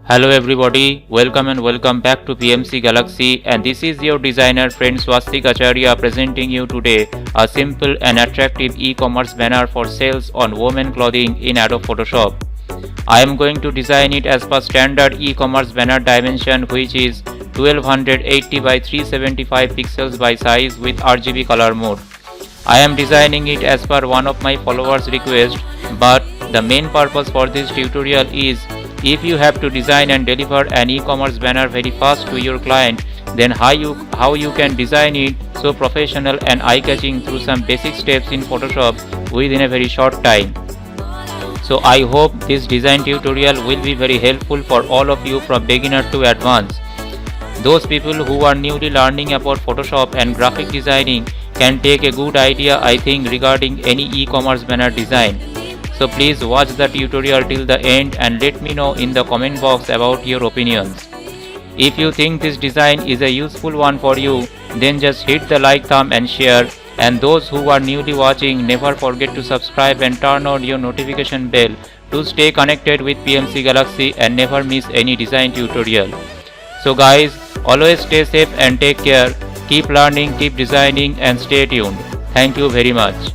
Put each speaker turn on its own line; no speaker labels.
Hello everybody, welcome and welcome back to PMC Galaxy, and this is your designer friend Swastick Acharya presenting you today a simple and attractive e-commerce banner for sales on women clothing in Adobe Photoshop. I am going to design it as per standard e-commerce banner dimension, which is 1280 by 375 pixels by size with RGB color mode. I am designing it as per one of my followers' request, but the main purpose for this tutorial is if you have to design and deliver an e-commerce banner very fast to your client, then how you can design it so professional and eye-catching through some basic steps in Photoshop within a very short time. So I hope this design tutorial will be very helpful for all of you from beginner to advanced. Those people who are newly learning about Photoshop and graphic designing can take a good idea, I think, regarding any e-commerce banner design. So please watch the tutorial till the end and let me know in the comment box about your opinions. If you think this design is a useful one for you, then just hit the like thumb and share. And those who are newly watching, never forget to subscribe and turn on your notification bell to stay connected with PMC Galaxy and never miss any design tutorial. So guys, always stay safe and take care. Keep learning, keep designing, and stay tuned. Thank you very much.